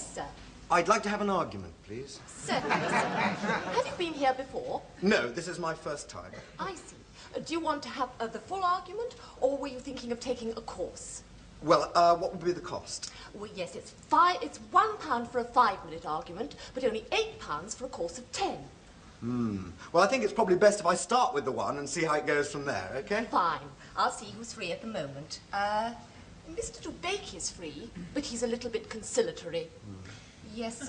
Yes, sir. I'd like to have an argument, please. Certainly, sir. Have you been here before? No, this is my first time. I see. Do you want to have the full argument, or were you thinking of taking a course? Well, what would be the cost? Well, yes, it's £1 for a 5-minute argument, but only £8 for a course of 10. Well, I think it's probably best if I start with the one and see how it goes from there, okay? Fine. I'll see who's free at the moment. Mr. Dubake is free, but he's a little bit conciliatory. Yes,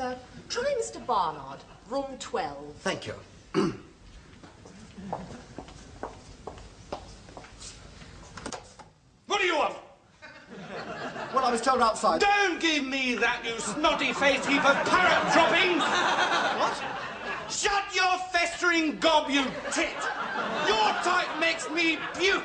try Mr. Barnard, room 12. Thank you. What do you want? Well, I was told outside... Don't give me that, you snotty-faced heap of parrot droppings! What? Shut your festering gob, you tit! Your type makes me puke!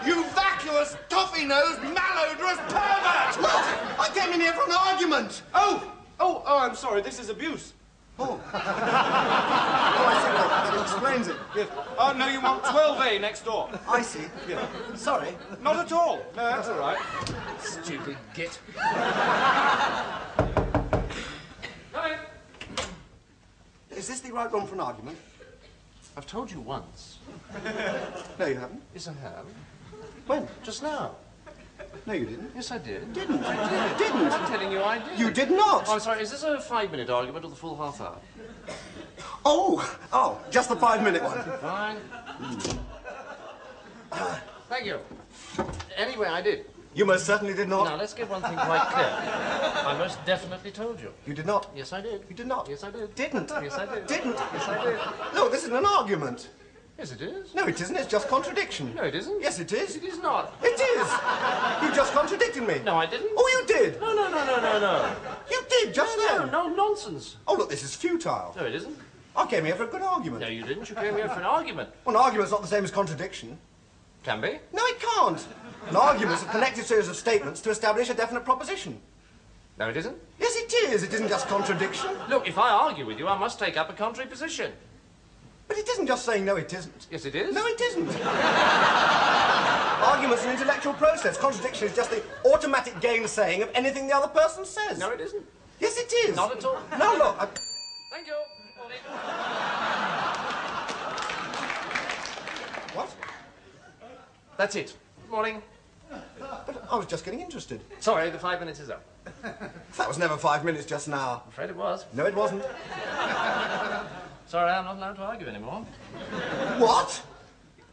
You vacuous, toffee-nosed, malodorous pervert! Look! I came in here for an argument! Oh, I'm sorry, this is abuse. Oh. Oh, I see. Well, that explains it. Yes. Oh, no, you want 12A next door. I see. Yeah. Sorry. Not at all. No, that's all right. Stupid git. Hi. Is this the right room for an argument? I've told you once. No, you haven't. Yes, I have. When? Just now. No, you didn't. Yes, I did. Didn't. You didn't. I'm telling you I did. You did not. Oh, I'm sorry, is this a 5-minute argument or the full half hour? Oh, just the 5-minute one. Fine. Thank you. Anyway, I did. You most certainly did not. Now, let's get one thing quite clear. I most definitely told you. You did not. Yes, I did. You did not. Yes, I did. Didn't. Yes, I did. Didn't. Yes, I did. No, this isn't an argument. Yes, it is. No, it isn't. It's just contradiction. No, it isn't. Yes, it is. It is not. It is. You just contradicted me. No, I didn't. Oh, you did. No. You did just then. No, nonsense. Oh, look, this is futile. No, it isn't. I came here for a good argument. No, you didn't. You came here for an argument. Well, an argument's not the same as contradiction. Can be. No, it can't. An argument's a connected series of statements to establish a definite proposition. No, it isn't. Yes, it is. It isn't just contradiction. Look, if I argue with you, I must take up a contrary position. But it isn't just saying no, it isn't. Yes, it is. No, it isn't. Argument's an intellectual process. Contradiction is just the automatic gainsaying of anything the other person says. No, it isn't. Yes, it is. Not at all. No, look. Thank you. Morning. What? That's it. Morning. But I was just getting interested. Sorry, the 5 minutes is up. That was never 5 minutes just now. I'm afraid it was. No, it wasn't. Sorry, I'm not allowed to argue anymore. What?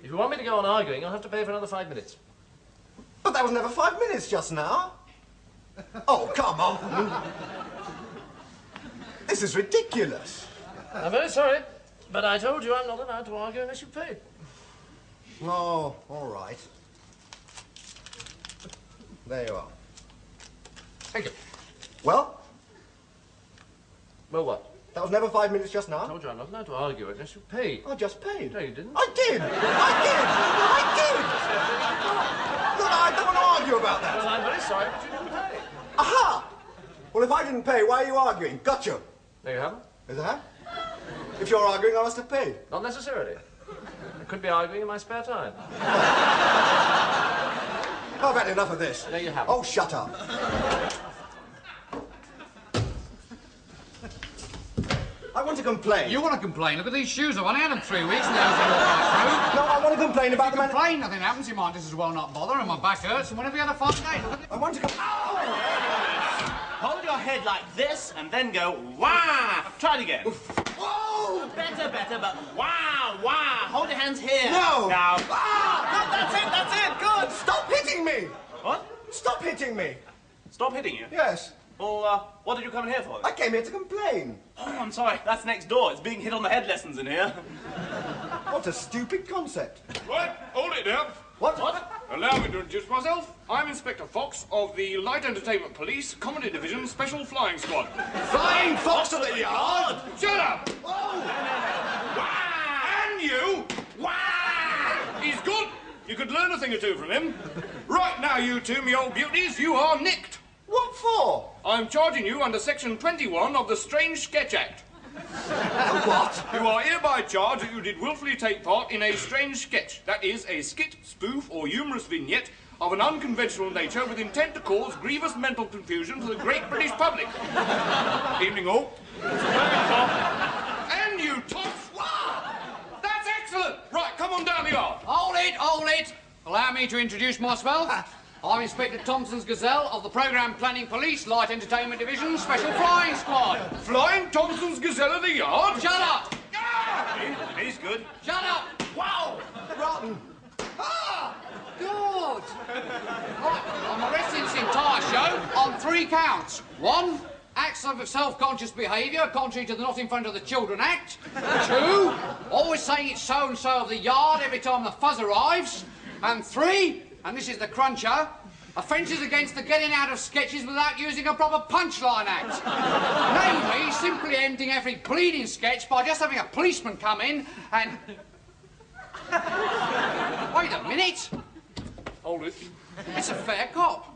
If you want me to go on arguing, you'll have to pay for another 5 minutes. But that was never 5 minutes just now. Oh, come on. This is ridiculous. I'm very sorry, but I told you I'm not allowed to argue unless you pay. Oh, all right. There you are. Thank you. Well? Well, what? That was never 5 minutes just I now. told you I'm not allowed to argue unless you pay. I just paid. No, you didn't. I did. I did. Look, I don't want to argue about that. Well, I'm very sorry, but you didn't pay. Aha! Well, if I didn't pay, why are you arguing? Gotcha. No, you haven't. Is that? If you're arguing, I must have paid. Not necessarily. I could be arguing in my spare time. I've had enough of this. No, you haven't. Oh, shut up. I want to complain. You want to complain? Look at these shoes. I've only had them 3 weeks and they're all right through. No, I want to complain about the man... Complain, nothing happens. You might just as well not bother, and my back hurts, and whenever you had a fun day. I want to Hold your head like this and then go wah. Try it again. Whoa! Better, but wah, wah. Hold your hands here. No! Now. Ah! That's it. Good. Stop hitting me! What? Stop hitting me! Stop hitting you. Yes. Well, what did you come in here for? I came here to complain. Oh, I'm sorry. That's next door. It's being hit on the head lessons in here. What a stupid concept. Right, hold it now. What? Allow me to introduce myself. I'm Inspector Fox of the Light Entertainment Police Comedy Division Special Flying Squad. Flying fox to the yard! Shut up! Oh! Wah! And you! Wah! He's good. You could learn a thing or two from him. Right now, you two, me old beauties, you are nicked. What for? I'm charging you under Section 21 of the Strange Sketch Act. What? You are hereby charged that you did willfully take part in a strange sketch. That is, a skit, spoof, or humorous vignette of an unconventional nature with intent to cause grievous mental confusion to the great British public. Evening all. And you tops! Wow! That's excellent! Right, come on down the yard. Hold it! Allow me to introduce myself. I'm Inspector Thompson's Gazelle of the Programme Planning Police Light Entertainment Division Special Flying Squad. Flying Thompson's Gazelle of the yard? Shut up! Ah! He's good. Shut up! Wow! Rotten. Ah! Good. Right, I'm arresting this entire show on 3 counts. 1, acts of self-conscious behaviour contrary to the Not in Front of the Children Act. 2, always saying it's so-and-so of the yard every time the fuzz arrives. And 3, and this is the cruncher, offences against the getting out of sketches without using a proper punchline act. Namely, simply ending every bleeding sketch by just having a policeman come in and... Wait a minute. Hold it. It's a fair cop.